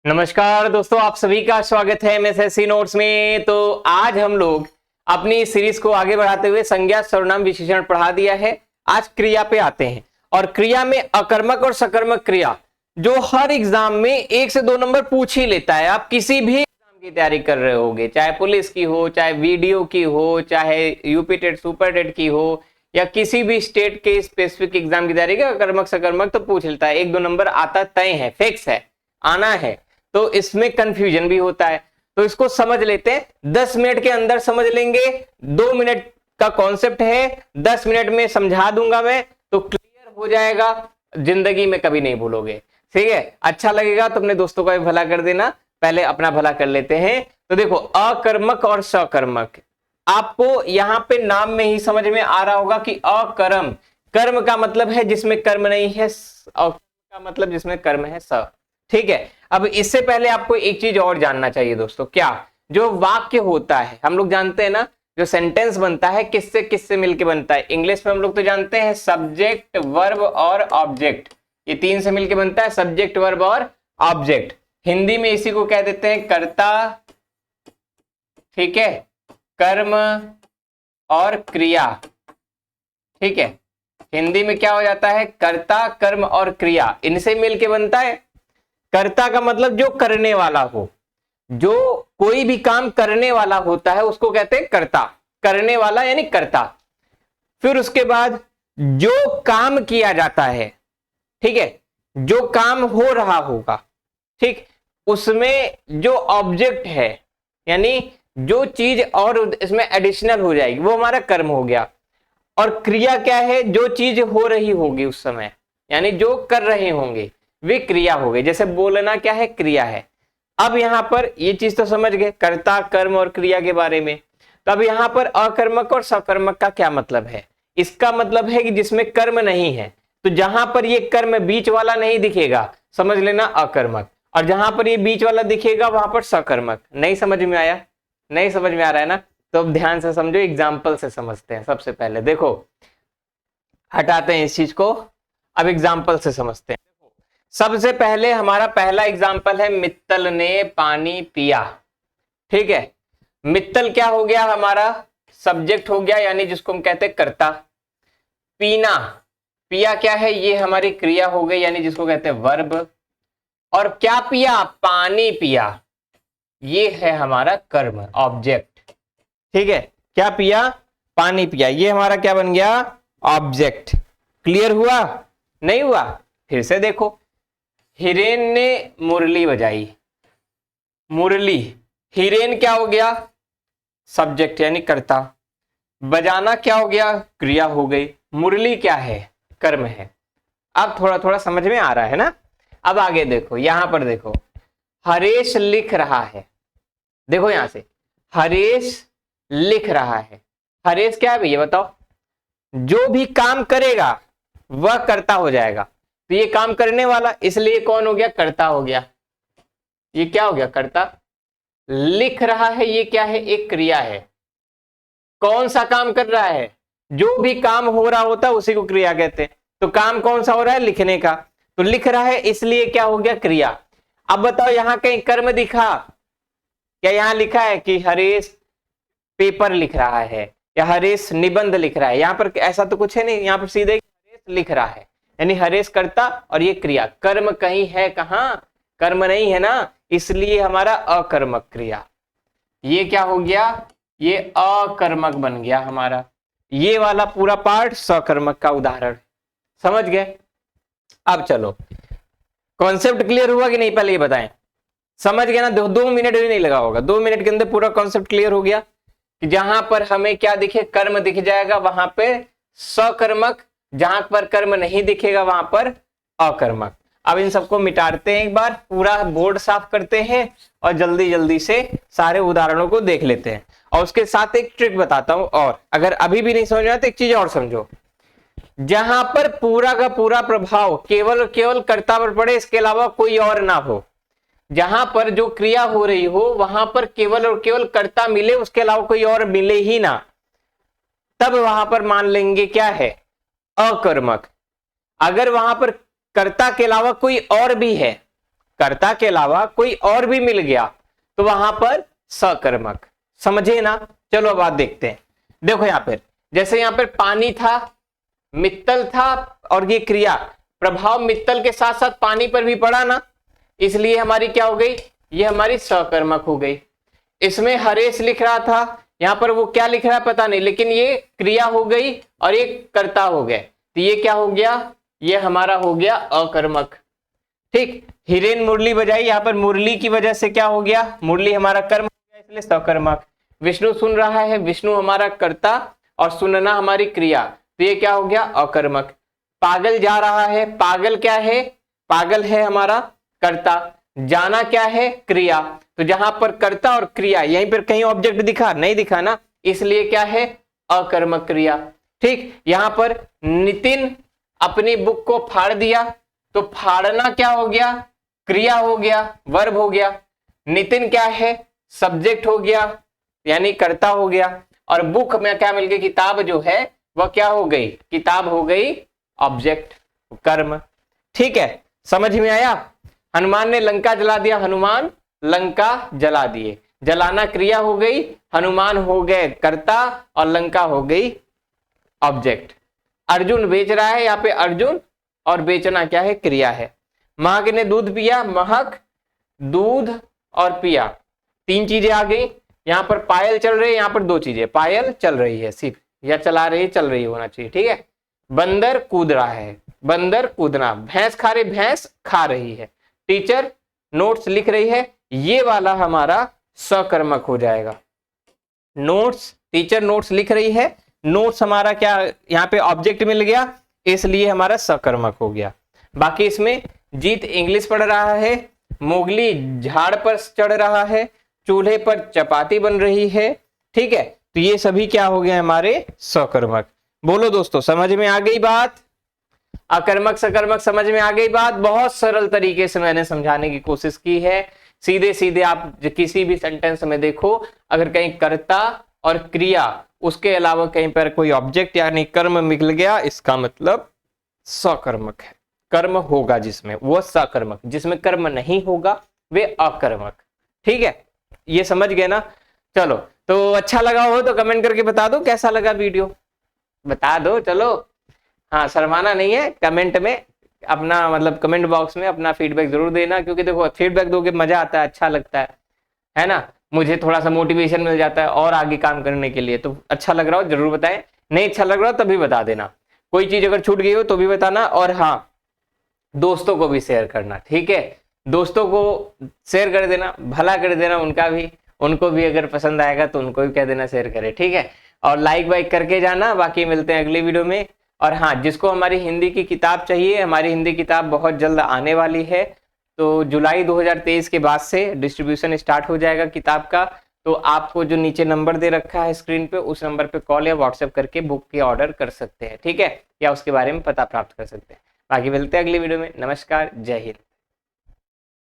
नमस्कार दोस्तों, आप सभी का स्वागत है एमएसएससी नोट्स में। तो आज हम लोग अपनी सीरीज को आगे बढ़ाते हुए संज्ञा सर्वनाम विशेषण पढ़ा दिया है। आज क्रिया पे आते हैं और क्रिया में अकर्मक और सकर्मक क्रिया जो हर एग्जाम में 1 से 2 नंबर पूछ ही लेता है। आप किसी भी एग्जाम की तैयारी कर रहे होगे, चाहे पुलिस की हो, चाहे वीडियो की हो, चाहे यूपी टेट सुपर टेट की हो, या किसी भी स्टेट के स्पेसिफिक एग्जाम की तैयारी का अकर्मक सकर्मक तो पूछ लेता है। 1-2 नंबर आता तय है, फिक्स है, आना है। तो इसमें कंफ्यूजन भी होता है, तो इसको समझ लेते हैं। 10 मिनट के अंदर समझ लेंगे। 2 मिनट का कॉन्सेप्ट है, 10 मिनट में समझा दूंगा मैं, तो क्लियर हो जाएगा, जिंदगी में कभी नहीं भूलोगे। ठीक है, अच्छा लगेगा तो अपने दोस्तों का भी भला कर देना। पहले अपना भला कर लेते हैं। तो देखो, अकर्मक और सकर्मक, आपको यहां पे नाम में ही समझ में आ रहा होगा कि अकर्म, कर्म का मतलब है जिसमें कर्म नहीं है, और का मतलब जिसमें कर्म है स। ठीक है, अब इससे पहले आपको एक चीज और जानना चाहिए दोस्तों। क्या? जो वाक्य होता है, हम लोग जानते हैं ना, जो सेंटेंस बनता है किससे किससे मिलके बनता है। इंग्लिश में हम लोग तो जानते हैं सब्जेक्ट, वर्ब और ऑब्जेक्ट, ये 3 से मिलके बनता है, सब्जेक्ट, वर्ब और ऑब्जेक्ट। हिंदी में इसी को कह देते हैं कर्ता, ठीक है, कर्म और क्रिया। ठीक है, हिंदी में क्या हो जाता है? कर्ता, कर्म और क्रिया, इनसे मिलके बनता है। कर्ता का मतलब जो करने वाला हो, जो कोई भी काम करने वाला होता है उसको कहते हैं कर्ता, करने वाला यानी कर्ता। फिर उसके बाद जो काम किया जाता है, ठीक है, जो काम हो रहा होगा, ठीक, उसमें जो ऑब्जेक्ट है यानी जो चीज और इसमें एडिशनल हो जाएगी वो हमारा कर्म हो गया। और क्रिया क्या है? जो चीज हो रही होगी उस समय, यानी जो कर रहे होंगे वे क्रिया हो गई। जैसे बोलना क्या है? क्रिया है। अब यहां पर ये चीज तो समझ गए, कर्ता, कर्म और क्रिया के बारे में। तो अब यहां पर अकर्मक और सकर्मक का क्या मतलब है? इसका मतलब है कि जिसमें कर्म नहीं है, तो जहां पर ये कर्म बीच वाला नहीं दिखेगा समझ लेना अकर्मक, और जहां पर ये बीच वाला दिखेगा वहां पर सकर्मक। नहीं समझ में आया? नहीं समझ में आ रहा है ना? तो अब ध्यान से समझो, एग्जाम्पल से समझते हैं। सबसे पहले देखो, हटाते हैं इस चीज को, अब एग्जाम्पल से समझते हैं। सबसे पहले हमारा पहला एग्जाम्पल है, मित्तल ने पानी पिया। ठीक है, मित्तल क्या हो गया? हमारा सब्जेक्ट हो गया, यानी जिसको हम कहते हैं कर्ता। पीना, पिया क्या है? ये हमारी क्रिया हो गई, यानी जिसको कहते हैं वर्ब। और क्या पिया? पानी पिया, ये है हमारा कर्म, ऑब्जेक्ट। ठीक है, क्या पिया? पानी पिया, ये हमारा क्या बन गया? ऑब्जेक्ट। क्लियर हुआ? नहीं हुआ? फिर से देखो, हिरेन ने मुरली बजाई। मुरली, हिरेन क्या हो गया? सब्जेक्ट यानी कर्ता। बजाना क्या हो गया? क्रिया हो गई। मुरली क्या है? कर्म है। अब थोड़ा थोड़ा समझ में आ रहा है ना? अब आगे देखो, यहां पर देखो, हरेश लिख रहा है। देखो यहां से, हरेश लिख रहा है। हरेश क्या है भैया बताओ? जो भी काम करेगा वह कर्ता हो जाएगा। तो ये काम करने वाला, इसलिए कौन हो गया? कर्ता हो गया। ये क्या हो गया? कर्ता। लिख रहा है, ये क्या है? एक क्रिया है। कौन सा काम कर रहा है? जो भी काम हो रहा होता है उसी को क्रिया कहते हैं। तो काम कौन सा हो रहा है? लिखने का। तो लिख रहा है, इसलिए क्या हो गया? क्रिया। अब बताओ, यहां कहीं कर्म दिखा क्या? यहां लिखा है कि हरेश पेपर लिख रहा है या हरेश निबंध लिख रहा है? यहां पर ऐसा तो कुछ है नहीं, यहां पर सीधे हरेश लिख रहा है, यानी हरेश कर्ता और ये क्रिया। कर्म कहीं है? कहां कर्म नहीं है ना, इसलिए हमारा अकर्मक क्रिया। ये क्या हो गया? ये अकर्मक बन गया हमारा। ये वाला पूरा पार्ट सकर्मक का उदाहरण। समझ गए? अब चलो, कॉन्सेप्ट क्लियर हुआ कि नहीं पहले ये बताएं। समझ गए ना? 2 मिनट भी नहीं लगा होगा, 2 मिनट के अंदर पूरा कॉन्सेप्ट क्लियर हो गया कि जहां पर हमें क्या दिखे? कर्म दिख जाएगा वहां पे सकर्मक, जहां पर कर्म नहीं दिखेगा वहां पर अकर्मक। अब इन सबको मिटाते हैं, एक बार पूरा बोर्ड साफ करते हैं और जल्दी जल्दी से सारे उदाहरणों को देख लेते हैं। और उसके साथ एक ट्रिक बताता हूं, और अगर अभी भी नहीं समझ में आया तो एक चीज और समझो। जहां पर पूरा का पूरा प्रभाव केवल और केवल कर्ता पर पड़े, इसके अलावा कोई और ना हो, जहां पर जो क्रिया हो रही हो वहां पर केवल और केवल कर्ता मिले, उसके अलावा कोई और मिले ही ना, तब वहां पर मान लेंगे क्या है? अकर्मक। अगर वहां पर कर्ता के अलावा कोई और भी है कर्ता के अलावा कोई और भी मिल गया तो वहां पर सकर्मक। समझे ना? चलो अब बात देखते हैं। देखो यहां पर, जैसे यहां पर पानी था, मित्तल था, और ये क्रिया प्रभाव मित्तल के साथ साथ पानी पर भी पड़ा ना, इसलिए हमारी क्या हो गई, ये हमारी सकर्मक हो गई। इसमें हरेश लिख रहा था, यहां पर वो क्या लिख रहा है पता नहीं, लेकिन ये क्रिया हो गई और ये कर्ता हो गए, तो ये क्या हो गया, ये हमारा हो गया अकर्मक। ठीक, हिरेन मुरली बजाई, यहां पर मुरली की वजह से क्या हो गया, मुरली हमारा कर्म हो गया, इसलिए सकर्मक। विष्णु सुन रहा है, विष्णु हमारा कर्ता और सुनना हमारी क्रिया, तो ये क्या हो गया, अकर्मक। पागल जा रहा है, पागल क्या है, पागल है हमारा कर्ता, जाना क्या है, क्रिया। तो जहां पर कर्ता और क्रिया, यहीं पर कहीं ऑब्जेक्ट दिखा नहीं, दिखा ना, इसलिए क्या है, अकर्मक क्रिया। ठीक, यहां पर नितिन अपनी बुक को फाड़ दिया, तो फाड़ना क्या हो गया, क्रिया हो गया, वर्ब हो गया। नितिन क्या है, सब्जेक्ट हो गया, यानी कर्ता हो गया। और बुक में क्या मिल गई, किताब जो है वह क्या हो गई, किताब हो गई ऑब्जेक्ट, कर्म। ठीक है, समझ में आया? हनुमान ने लंका जला दिया, हनुमान लंका जला दिए, जलाना क्रिया हो गई, हनुमान हो गए कर्ता और लंका हो गई ऑब्जेक्ट। अर्जुन बेच रहा है, यहाँ पे अर्जुन और बेचना क्या है, क्रिया है। महक ने दूध पिया, महक दूध और पिया, तीन चीजें आ गई। यहाँ पर पायल चल रही है, यहाँ पर दो चीजें, पायल चल रही है सिर्फ, या चला रही, चल रही होना चाहिए। ठीक है, बंदर कूद रहा है, बंदर कूदना, भैंस खा रही, भैंस खा रही है, टीचर नोट्स लिख रही है, ये वाला हमारा सकर्मक हो जाएगा। नोट्स, टीचर नोट्स लिख रही है, नोट्स हमारा क्या, यहाँ पे ऑब्जेक्ट मिल गया, इसलिए हमारा सकर्मक हो गया। बाकी इसमें जीत इंग्लिश पढ़ रहा है, मोगली झाड़ पर चढ़ रहा है, चूल्हे पर चपाती बन रही है। ठीक है, तो ये सभी क्या हो गए हमारे सकर्मक। बोलो दोस्तों, समझ में आ गई बात? अकर्मक सकर्मक समझ में आ गई बात? बहुत सरल तरीके से मैंने समझाने की कोशिश की है। सीधे सीधे आप किसी भी सेंटेंस में देखो, अगर कहीं कर्ता और क्रिया, उसके अलावा कहीं पर कोई ऑब्जेक्ट यानी कर्म मिल गया, इसका मतलब सकर्मक है। कर्म होगा जिसमें, वो सकर्मक, जिसमें कर्म नहीं होगा वे अकर्मक। ठीक है, ये समझ गए ना? चलो, तो अच्छा लगा हो तो कमेंट करके बता दो कैसा लगा वीडियो, बता दो। चलो, हाँ, शर्माना नहीं है, कमेंट में अपना मतलब कमेंट बॉक्स में अपना फीडबैक जरूर देना, क्योंकि देखो फीडबैक दोगे मजा आता है, अच्छा लगता है ना, मुझे थोड़ा सा मोटिवेशन मिल जाता है और आगे काम करने के लिए। तो अच्छा लग रहा हो जरूर बताएं, नहीं अच्छा लग रहा हो तभी बता देना, कोई चीज अगर छूट गई हो तो भी बताना। और हाँ, दोस्तों को भी शेयर करना, ठीक है, दोस्तों को शेयर कर देना, भला कर देना उनका भी, उनको भी अगर पसंद आएगा तो उनको भी कह देना शेयर करे। ठीक है, और लाइक वाइक करके जाना। बाकी मिलते हैं अगली वीडियो में। और हाँ, जिसको हमारी हिंदी की किताब चाहिए, हमारी हिंदी किताब बहुत जल्द आने वाली है, तो जुलाई 2023 के बाद से डिस्ट्रीब्यूशन स्टार्ट हो जाएगा किताब का। तो आपको जो नीचे नंबर दे रखा है स्क्रीन पे, उस नंबर पे कॉल या व्हाट्सएप करके बुक के ऑर्डर कर सकते हैं। ठीक है, या उसके बारे में पता प्राप्त कर सकते हैं। बाकी मिलते हैं अगली वीडियो में। नमस्कार, जय हिंद।